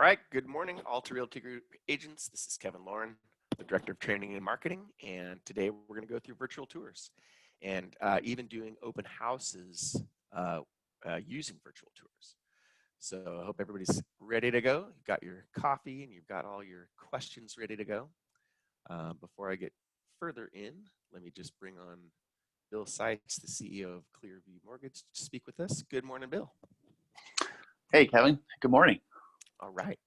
right, good morning, Alta Realty Group agents. This is Kevin Laugharn, the Director of Training and Marketing, and today we're going to go through virtual tours and even doing open houses using virtual tours. So I hope everybody's ready to go. You've got your coffee and you've got all your questions ready to go. Before I get further in, let me just bring on Bill Sykes, the CEO of Clearview Mortgage, to speak with us. Good morning, Bill. Hey, Kevin. Good morning. All right.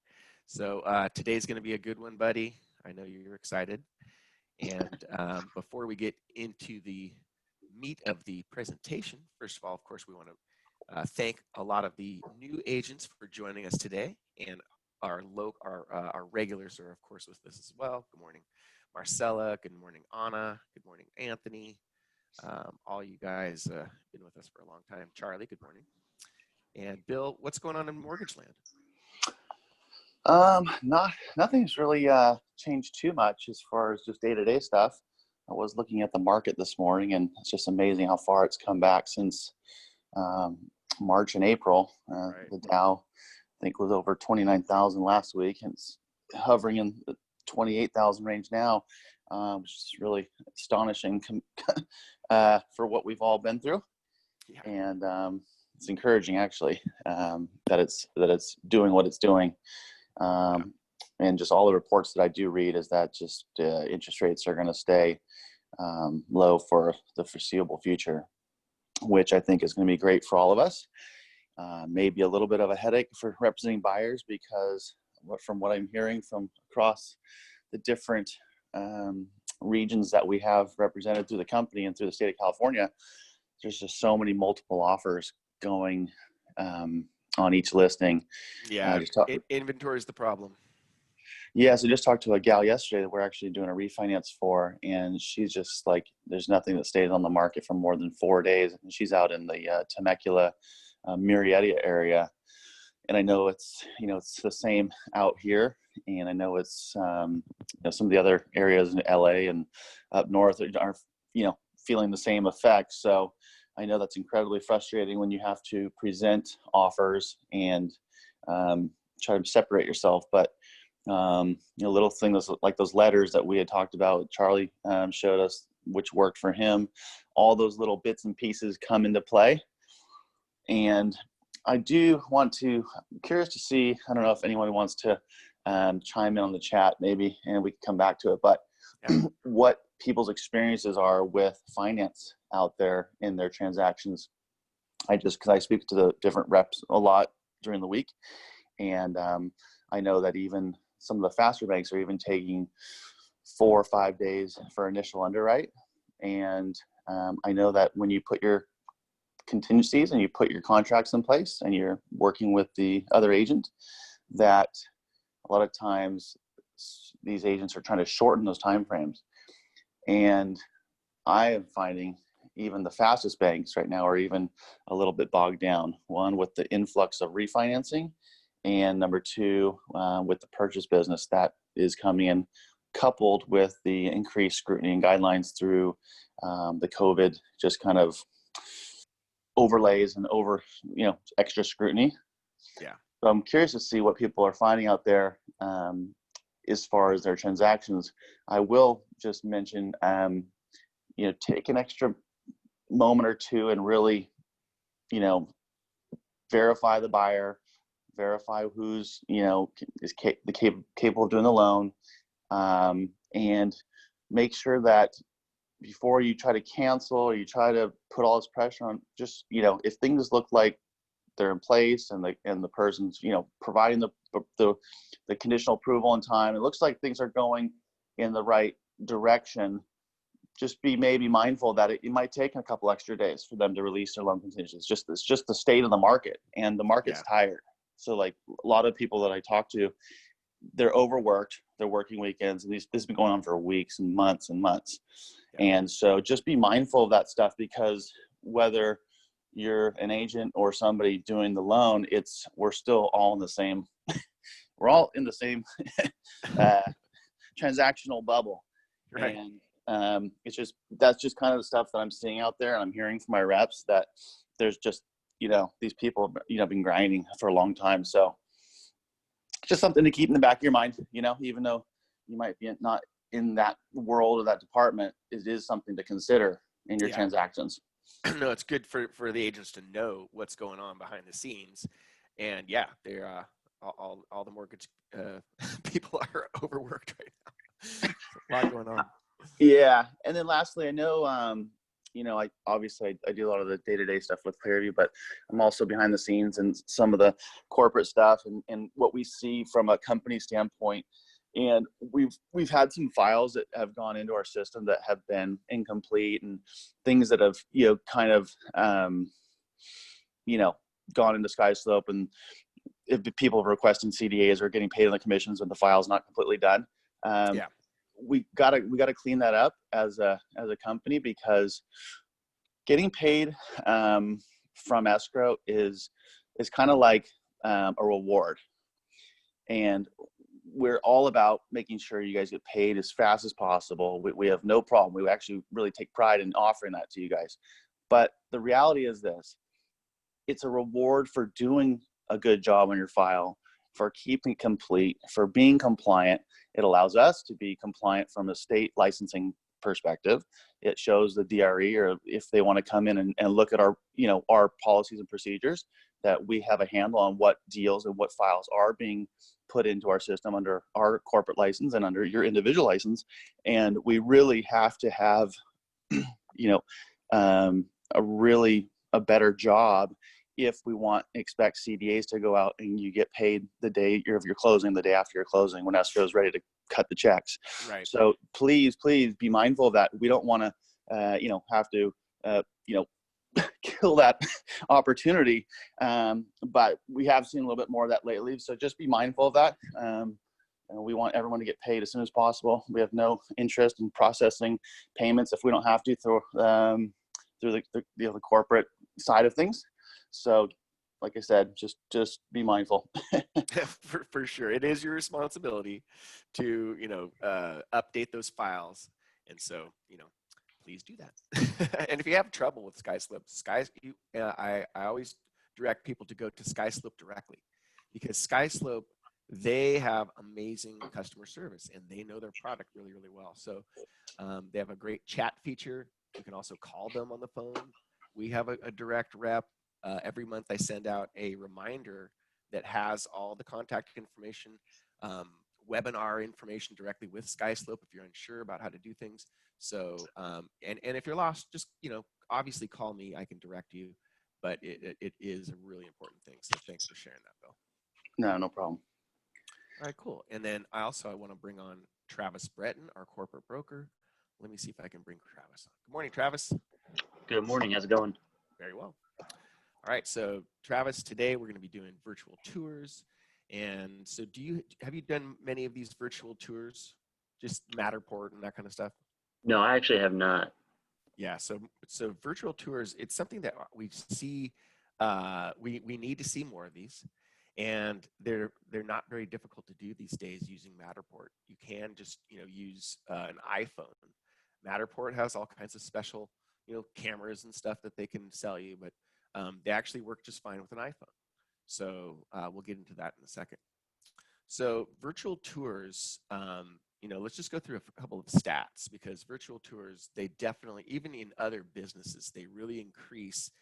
So today's going to be a good one, buddy. I know you're excited. And before we get into the meat of the presentation, first of all, of course, we want to thank a lot of the new agents for joining us today. And our regulars are, of course, with us as well. Good morning, Marcella. Good morning, Anna. Good morning, Anthony. All you guys been with us for a long time. Charlie, good morning. And Bill, what's going on in mortgage land? Nothing's really changed too much as far as just day-to-day stuff. I was looking at the market this morning, and it's just amazing how far it's come back since March and April. Right. The Dow, I think, was over 29,000 last week, and it's hovering in the 28,000 range now, which is really astonishing for what we've all been through. Yeah. And it's encouraging, actually, that it's doing what it's doing. And just all the reports that I do read is that just interest rates are going to stay low for the foreseeable future, which I think is going to be great for all of us. Maybe a little bit of a headache for representing buyers, because from what I'm hearing from across the different regions that we have represented through the company and through the state of California, there's just so many multiple offers going on each listing. Yeah, inventory is the problem. Yeah, so just talked to a gal yesterday that we're actually doing a refinance for, and she's just like, there's nothing that stays on the market for more than 4 days. And she's out in the Temecula, Murrieta area, and I know it's it's the same out here, and I know it's some of the other areas in LA and up north are feeling the same effect. So I know that's incredibly frustrating when you have to present offers and try to separate yourself. But little things like those letters that we had talked about, Charlie showed us, which worked for him. All those little bits and pieces come into play. And I do I'm curious to see, I don't know if anyone wants to chime in on the chat maybe, and we can come back to it, but what people's experiences are with finance out there in their transactions. Because I speak to the different reps a lot during the week, and I know that even some of the faster banks are even taking 4 or 5 days for initial underwrite. And I know that when you put your contingencies and you put your contracts in place and you're working with the other agent, that a lot of times these agents are trying to shorten those time frames. And I am finding even the fastest banks right now are even a little bit bogged down. One, with the influx of refinancing, and number two, with the purchase business that is coming in, coupled with the increased scrutiny and guidelines through the COVID, just kind of overlays and extra scrutiny. Yeah. So I'm curious to see what people are finding out there as far as their transactions. I will just mention, take an extra moment or two and really, verify the buyer, verify who's, is capable of doing the loan, and make sure that before you try to cancel or you try to put all this pressure on, just, if things look like they're in place and the person's, providing the conditional approval in time, it looks like things are going in the right direction, just be maybe mindful that it might take a couple extra days for them to release their loan contingencies. It's just the state of the market, and the market's tired. So like a lot of people that I talk to, they're overworked, they're working weekends, and this has been going on for weeks and months and months. Yeah. And so just be mindful of that stuff, because whether you're an agent or somebody doing the loan, we're still all in the same, we're all in the same transactional bubble. Right. And that's just kind of the stuff that I'm seeing out there, and I'm hearing from my reps that there's just, these people, been grinding for a long time. So just something to keep in the back of your mind, even though you might be not in that world or that department, it is something to consider in your transactions. No, it's good for the agents to know what's going on behind the scenes. And yeah, they're all the mortgage people are overworked right now. A lot going on. Yeah. And then lastly, I know, I obviously I do a lot of the day-to-day stuff with Clearview, but I'm also behind the scenes and some of the corporate stuff and what we see from a company standpoint. And we've had some files that have gone into our system that have been incomplete and things that have, kind of, gone into SkySlope, and if people are requesting CDAs or getting paid on the commissions when the file's not completely done. We gotta clean that up as a company, because getting paid from escrow is kind of like a reward, and we're all about making sure you guys get paid as fast as possible. We have no problem. We actually really take pride in offering that to you guys. But the reality is this: it's a reward for doing a good job on your file, for keeping it complete, for being compliant. It allows us to be compliant from a state licensing perspective. It shows the DRE, or if they want to come in and look at our, our policies and procedures, that we have a handle on what deals and what files are being put into our system under our corporate license and under your individual license. And we really have to have, a better job if we expect CDAs to go out and you get paid the day of your closing, the day after your closing, when escrow is ready to cut the checks. Right. So please be mindful of that. We don't want to, have to, kill that opportunity. But we have seen a little bit more of that lately. So just be mindful of that. We want everyone to get paid as soon as possible. We have no interest in processing payments if we don't have to through the corporate side of things. So, like I said, just be mindful. for sure, it is your responsibility to update those files, and so please do that. And if you have trouble with SkySlope, I always direct people to go to SkySlope directly, because SkySlope, they have amazing customer service and they know their product really, really well. So they have a great chat feature. You can also call them on the phone. We have a direct rep. Every month I send out a reminder that has all the contact information, webinar information directly with SkySlope if you're unsure about how to do things. So, and if you're lost, just, obviously call me, I can direct you, but it is a really important thing. So thanks for sharing that, Bill. No problem. All right, cool. And then I want to bring on Travis Breton, our corporate broker. Let me see if I can bring Travis on. Good morning, Travis. Good morning. How's it going? Very well. All right, so Travis, today we're going to be doing virtual tours. And so have you done many of these virtual tours, just Matterport and that kind of stuff? No, I actually have not. Yeah, so virtual tours, it's something that we see, we need to see more of these. And they're not very difficult to do these days using Matterport. You can just use an iPhone. Matterport has all kinds of special cameras and stuff that they can sell you, but they actually work just fine with an iPhone. So we'll get into that in a second. So virtual tours, let's just go through a couple of stats, because virtual tours, they definitely, even in other businesses, they really increase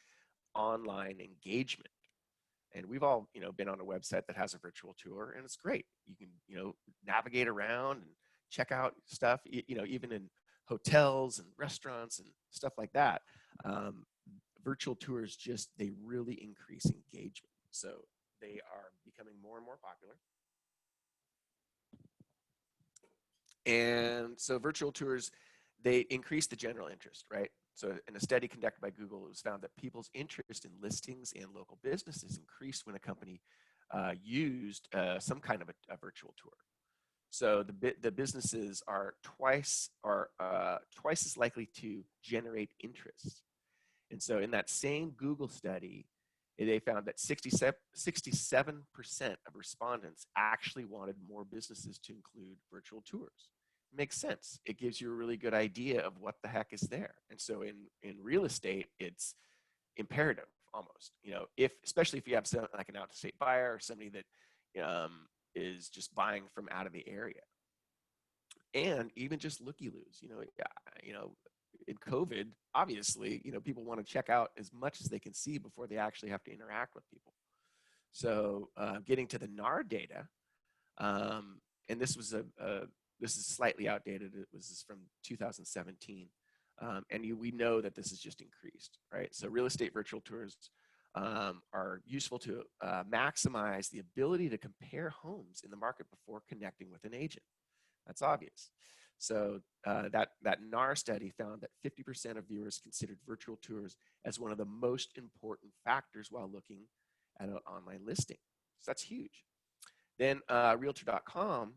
online engagement. And we've all, been on a website that has a virtual tour, and it's great. You can, navigate around and check out stuff, even in hotels and restaurants and stuff like that. Virtual tours they really increase engagement. So they are becoming more and more popular. And so virtual tours, they increase the general interest, right? So in a study conducted by Google, it was found that people's interest in listings and local businesses increased when a company used some kind of a virtual tour. So the businesses are twice as likely to generate interest. And so in that same Google study, they found that 67% of respondents actually wanted more businesses to include virtual tours. It makes sense. It gives you a really good idea of what the heck is there. And so in real estate, it's imperative almost, especially if you have like an out-of-state buyer or somebody that is just buying from out of the area. And even just looky-loos, in COVID, obviously, people want to check out as much as they can see before they actually have to interact with people. So getting to the NAR data, and this is slightly outdated. It was from 2017, and we know that this has just increased, right? So real estate virtual tours are useful to maximize the ability to compare homes in the market before connecting with an agent. That's obvious. So that NAR study found that 50% of viewers considered virtual tours as one of the most important factors while looking at an online listing. So that's huge. Then Realtor.com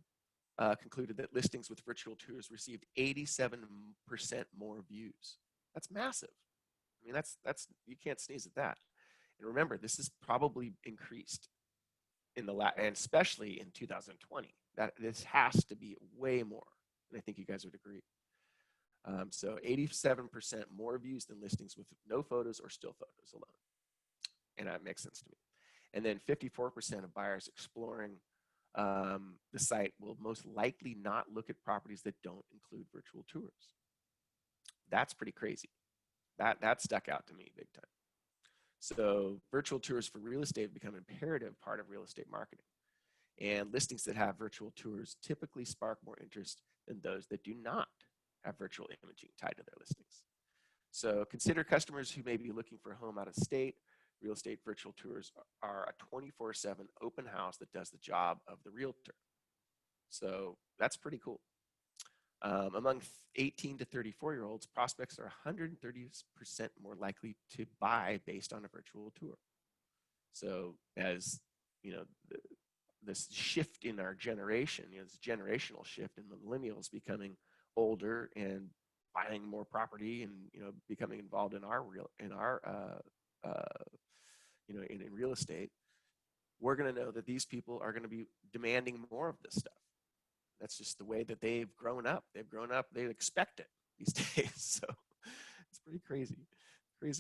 concluded that listings with virtual tours received 87% more views. That's massive. I mean, that's you can't sneeze at that. And remember, this is probably increased in and especially in 2020. That this has to be way more, and I think you guys would agree. So 87% more views than listings with no photos or still photos alone, and that makes sense to me. And then 54% of buyers exploring the site will most likely not look at properties that don't include virtual tours. That's pretty crazy. That stuck out to me big time. So virtual tours for real estate become an imperative part of real estate marketing. And listings that have virtual tours typically spark more interest than those that do not have virtual imaging tied to their listings. So consider customers who may be looking for a home out of state. Real estate virtual tours are a 24/7 open house that does the job of the realtor. So that's pretty cool. Among 18 to 34-year-olds, prospects are 130% more likely to buy based on a virtual tour. So as you know, this shift in our generation, this generational shift in millennials becoming older and buying more property and becoming involved in real estate, we're going to know that these people are going to be demanding more of this stuff. That's just the way that they've grown up. They expect it these days. So it's pretty crazy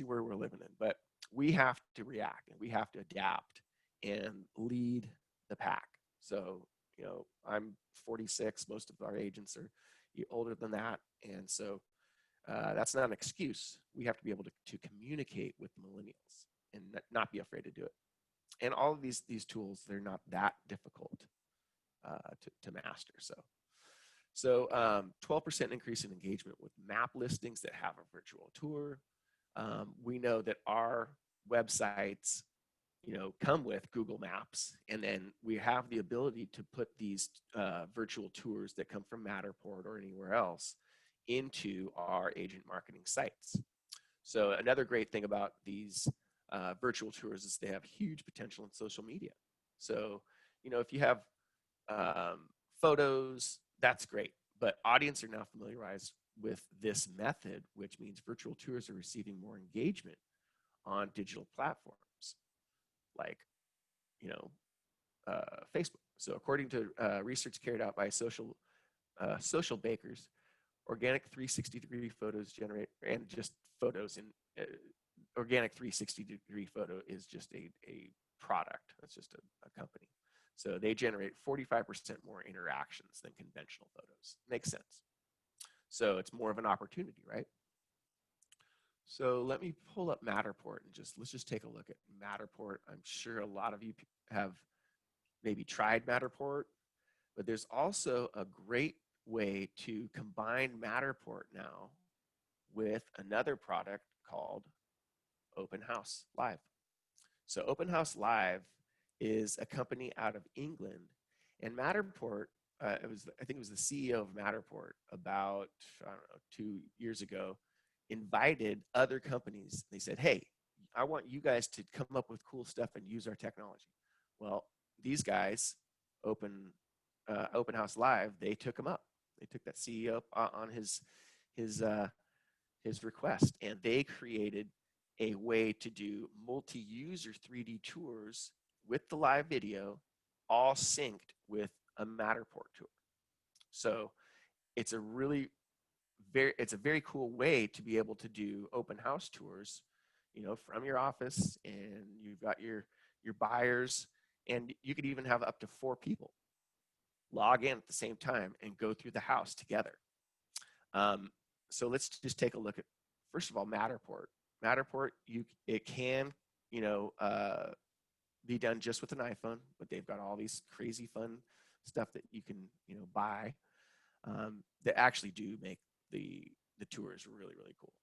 where we're living in. But we have to react and we have to adapt and lead the pack. So, I'm 46. Most of our agents are older than that. And so that's not an excuse. We have to be able to communicate with millennials and not be afraid to do it. And all of these tools, they're not that difficult to master. So 12% increase in engagement with map listings that have a virtual tour. We know that our websites, come with Google Maps, and then we have the ability to put these virtual tours that come from Matterport or anywhere else into our agent marketing sites. So another great thing about these virtual tours is they have huge potential in social media. So, if you have photos, that's great. But audience are now familiarized with this method, which means virtual tours are receiving more engagement on digital platforms like, Facebook. So according to research carried out by social bakers, organic 360-degree photos generate, and just photos in organic 360-degree photo is just a product. That's just a company. So they generate 45% more interactions than conventional photos. Makes sense. So it's more of an opportunity, right? So let me pull up Matterport and let's just take a look at Matterport. I'm sure a lot of you have maybe tried Matterport, but there's also a great way to combine Matterport now with another product called Open House Live. So Open House Live is a company out of England, and Matterport, I think it was the CEO of Matterport about, 2 years ago, invited other companies. They said, hey, I want you guys to come up with cool stuff and use our technology. Well, these guys, Open House Live, they took him up. They took that CEO up on his request, and they created a way to do multi-user 3D tours with the live video, all synced with a Matterport tour. So it's a very cool way to be able to do open house tours, from your office, and you've got your buyers, and you could even have up to 4 people. log in at the same time and go through the house together. So let's just take a look at, first of all, Matterport. Matterport, it can, be done just with an iPhone, but they've got all these crazy fun stuff that you can, buy that actually do make the tours really, really cool.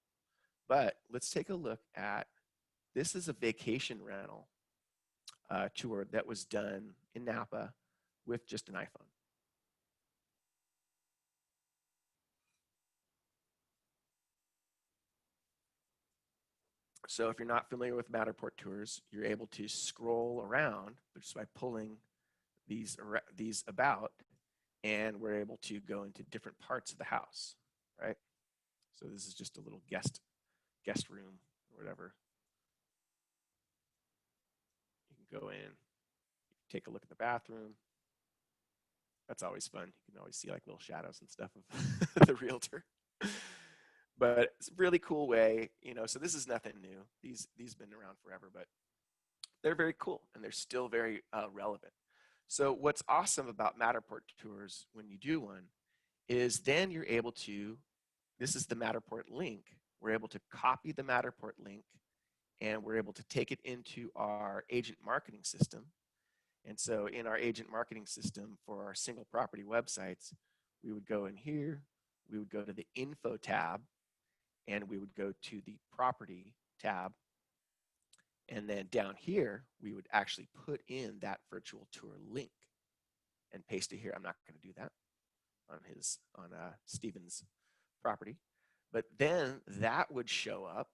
But let's take a look at, this is a vacation rental tour that was done in Napa with just an iPhone. So if you're not familiar with Matterport tours, you're able to scroll around just by pulling these about, and we're able to go into different parts of the house, right? So this is just a little guest room or whatever. You can go in, take a look at the bathroom. That's always fun. You can always see like little shadows and stuff of the realtor. But it's a really cool way, so this is nothing new. These been around forever, but they're very cool and they're still very relevant. So what's awesome about Matterport tours when you do one is then you're able to, this is the Matterport link, we're able to copy the Matterport link and we're able to take it into our agent marketing system. And so in our agent marketing system for our single property websites, we would go in here, we would go to the info tab, and we would go to the property tab. And then down here, we would actually put in that virtual tour link and paste it here. I'm not going to do that on Steven's property, but then that would show up.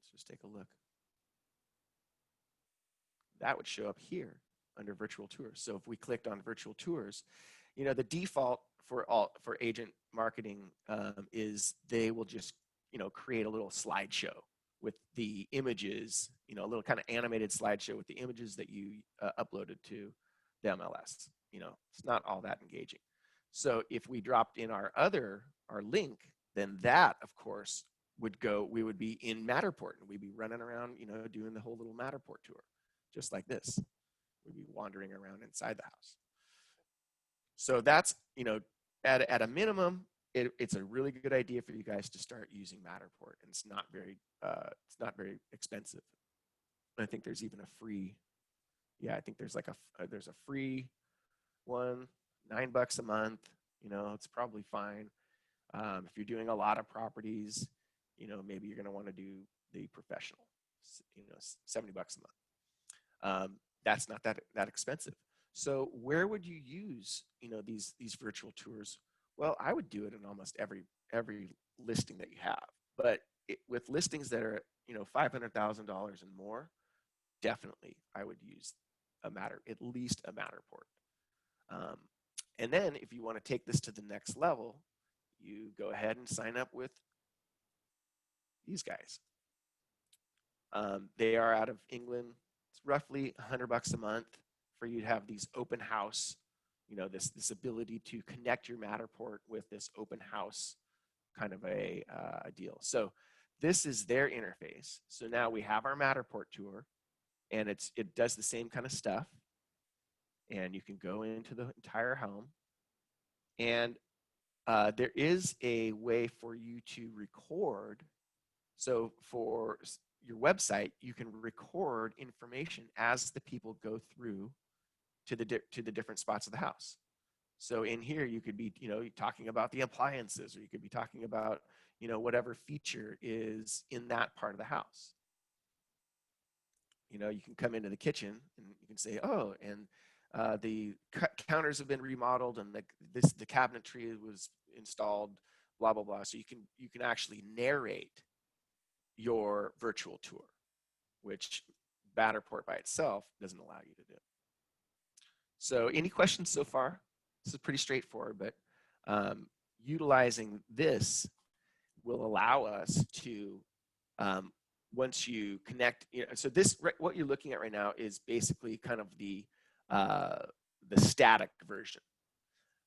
Let's just take a look. That would show up here under virtual tours. So if we clicked on virtual tours, the default for agent marketing is they will just create a little slideshow with the images, a little kind of animated slideshow with the images that you uploaded to the MLS. It's not all that engaging. So if we dropped in our link, then that of course we would be in Matterport and we'd be running around, doing the whole little Matterport tour, just like this. We'd be wandering around inside the house. So that's, at a minimum, it's a really good idea for you guys to start using Matterport, and it's not very expensive. I think there's even a free, I think there's like there's a free one, $9 a month. It's probably fine. If you're doing a lot of properties, maybe you're going to want to do the professional, $70 a month. That's not that expensive. So where would you use, these virtual tours? Well, I would do it in almost every listing that you have. But with listings that are, $500,000 and more, definitely I would use at least a Matterport. And then if you want to take this to the next level, you go ahead and sign up with these guys. They are out of England. It's roughly $100 a month for you to have these open house, this ability to connect your Matterport with this open house kind of a deal. So this is their interface. So now we have our Matterport tour, and it does the same kind of stuff. And you can go into the entire home, and there is a way for you to record. So for your website, you can record information as the people go through to the different spots of the house. So in here, you could be, talking about the appliances, or you could be talking about, whatever feature is in that part of the house. You can come into the kitchen and you can say, oh, and the counters have been remodeled, and the cabinetry was installed, blah blah blah. So you can actually narrate your virtual tour, which Matterport by itself doesn't allow you to do. So any questions so far? This is pretty straightforward, but utilizing this will allow us to, once you connect, so this, what you're looking at right now is basically kind of the static version.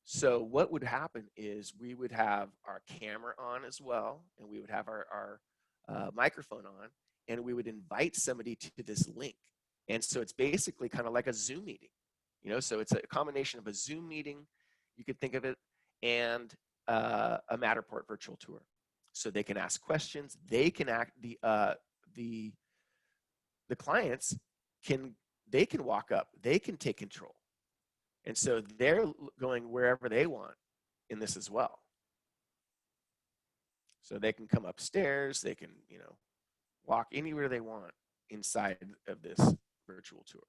So what would happen is we would have our camera on as well, and we would have our microphone on, and we would invite somebody to this link. And so it's basically kind of like a Zoom meeting. So it's a combination of a Zoom meeting, you could think of it, and a Matterport virtual tour. So they can ask questions. They can the clients can walk up. They can take control, and so they're going wherever they want in this as well. So they can come upstairs. They can walk anywhere they want inside of this virtual tour,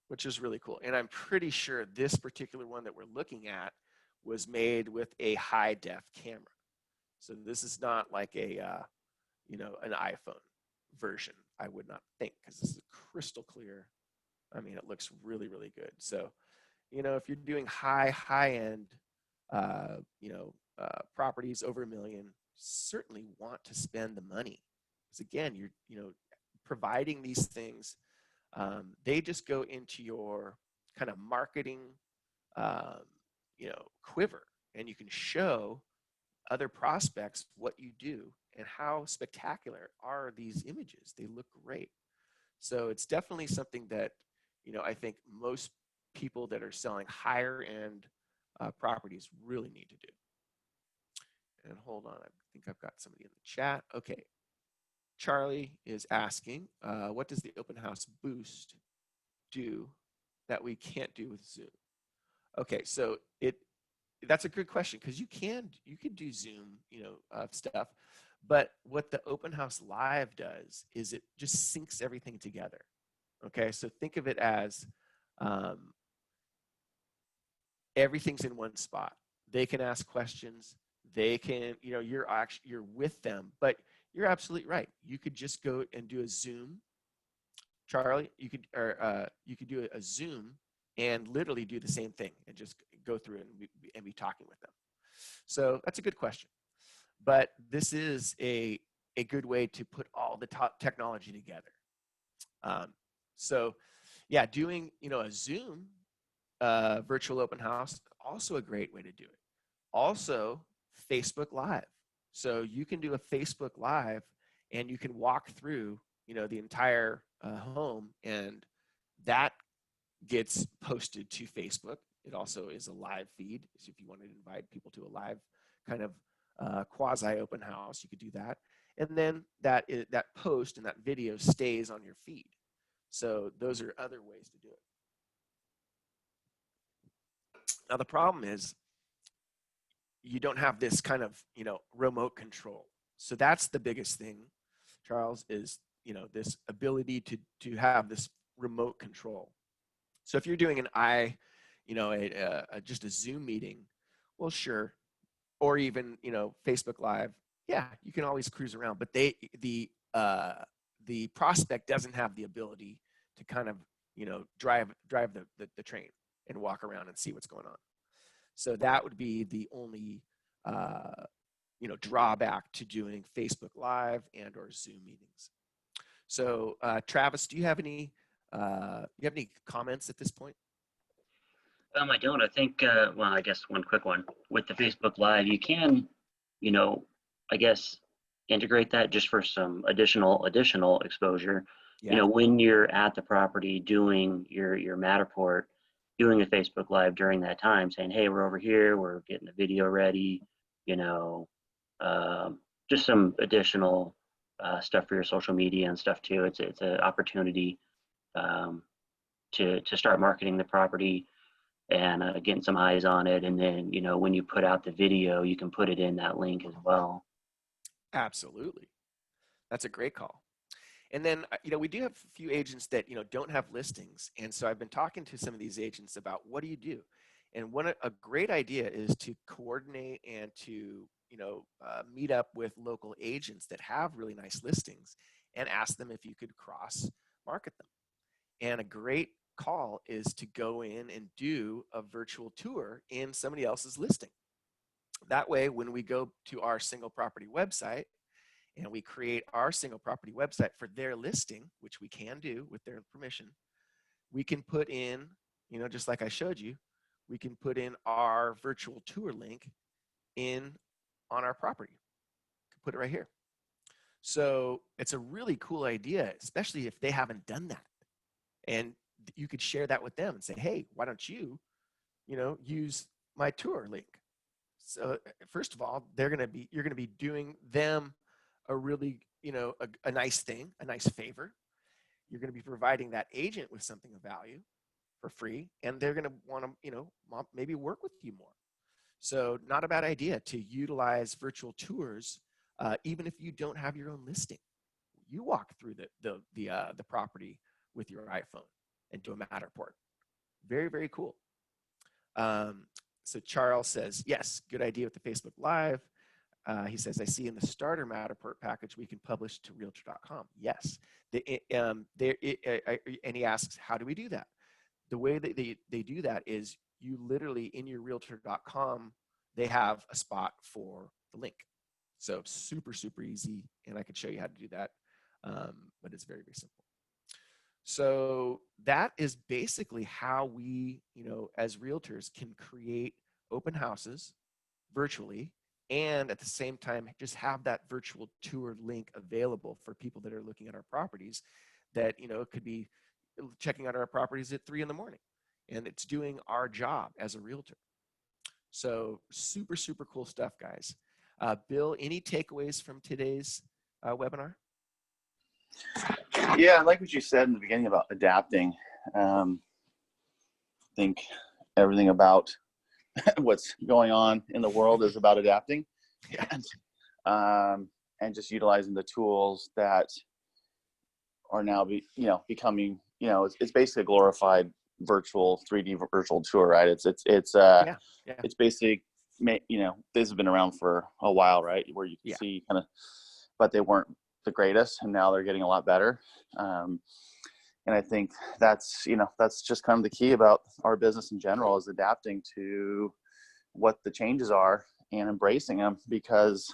which is really cool. And I'm pretty sure this particular one that we're looking at was made with a high def camera. So this is not like a, an iPhone version, I would not think, because this is crystal clear. I mean, it looks really, really good. So, if you're doing high end, properties over $1 million, certainly want to spend the money. Because again, you're, providing these things. They just go into your kind of marketing, quiver, and you can show other prospects what you do and how spectacular are these images. They look great. So it's definitely something that, I think most people that are selling higher end properties really need to do. And hold on, I think I've got somebody in the chat. Okay. Charlie is asking, what does the open house boost do that we can't do with Zoom? Okay, so that's a good question, because you can do Zoom, stuff, but what the open house live does is it just syncs everything together. Okay, so think of it as everything's in one spot. They can ask questions. They can, you're with them, but you're absolutely right. You could just go and do a Zoom, Charlie. You could do a Zoom and literally do the same thing and just go through it and be talking with them. So that's a good question. But this is a good way to put all the technology together. So yeah, doing, a Zoom virtual open house, also a great way to do it. Also, Facebook Live. So you can do a Facebook Live and you can walk through, the entire home, and that gets posted to Facebook. It also is a live feed. So if you want to invite people to a live kind of quasi open house, you could do that. And then that post and that video stays on your feed. So those are other ways to do it. Now the problem is you don't have this kind of, remote control. So that's the biggest thing, Charles, is, this ability to have this remote control. So if you're doing just a Zoom meeting, well, sure, or even, Facebook Live, yeah, you can always cruise around, but the prospect doesn't have the ability to kind of, drive the train and walk around and see what's going on. So that would be the only, drawback to doing Facebook Live and or Zoom meetings. So Travis, do you have any comments at this point? I don't. I think, well, I guess one quick one. With the Facebook Live, you can, I guess, integrate that just for some additional exposure. Yeah. When you're at the property doing your Matterport, doing a Facebook Live during that time, saying, hey, we're over here, we're getting the video ready, just some additional stuff for your social media and stuff too. It's an opportunity to start marketing the property and getting some eyes on it. And then, when you put out the video, you can put it in that link as well. Absolutely. That's a great call. And then, we do have a few agents that, don't have listings. And so I've been talking to some of these agents about what do you do? And a great idea is to coordinate and to, meet up with local agents that have really nice listings and ask them if you could cross market them. And a great call is to go in and do a virtual tour in somebody else's listing. That way, when we go to our single property website and we create our single property website for their listing, which we can do with their permission, we can put in, just like I showed you, we can put in our virtual tour link on our property. Put it right here. So it's a really cool idea, especially if they haven't done that. And you could share that with them and say, hey, why don't you, use my tour link? So first of all, you're going to be doing them a really, a nice thing, a nice favor. You're going to be providing that agent with something of value for free, and they're going to want to, maybe work with you more. So not a bad idea to utilize virtual tours, even if you don't have your own listing. You walk through the property with your iPhone and do a Matterport. Very, very cool. So Charles says, yes, good idea with the Facebook Live. He says, I see in the starter Matterport package, we can publish to Realtor.com. Yes. And he asks, how do we do that? The way that they do that is you literally, in your Realtor.com, they have a spot for the link. So super, super easy. And I could show you how to do that. But it's very, very simple. So that is basically how we, as realtors can create open houses virtually, and at the same time, just have that virtual tour link available for people that are looking at our properties that, it could be checking out our properties at 3 a.m. and it's doing our job as a realtor. So super, super cool stuff, guys. Bill, any takeaways from today's webinar? Yeah, I like what you said in the beginning about adapting. I think everything about what's going on in the world is about adapting. And just utilizing the tools that are now becoming, it's basically a glorified virtual 3D virtual tour, right? It's basically, these have been around for a while, right? Where you can see kind of, but they weren't the greatest, and now they're getting a lot better. And I think that's just kind of the key about our business in general, is adapting to what the changes are and embracing them, because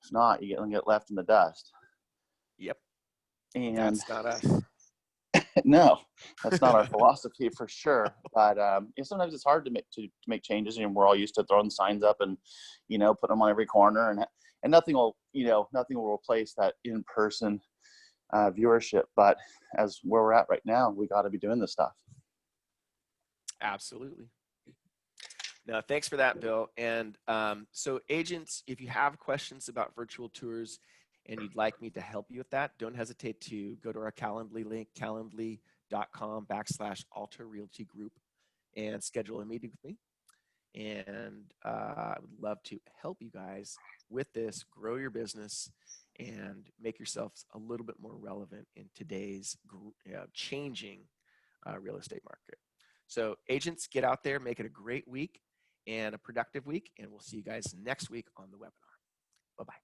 if not, you get left in the dust. Yep. And that's not us. No, that's not our philosophy for sure. But sometimes it's hard to make changes, and we're all used to throwing signs up and putting them on every corner, and nothing will replace that in-person viewership. But as where we're at right now, we got to be doing this stuff. Absolutely. No, thanks for that, Bill. And so agents, if you have questions about virtual tours and you'd like me to help you with that, don't hesitate to go to our Calendly link, calendly.com/Alta Realty Group, and schedule a meeting with me. And I would love to help you guys with this, grow your business, and make yourselves a little bit more relevant in today's changing real estate market. So agents, get out there, make it a great week and a productive week, and we'll see you guys next week on the webinar. Bye-bye.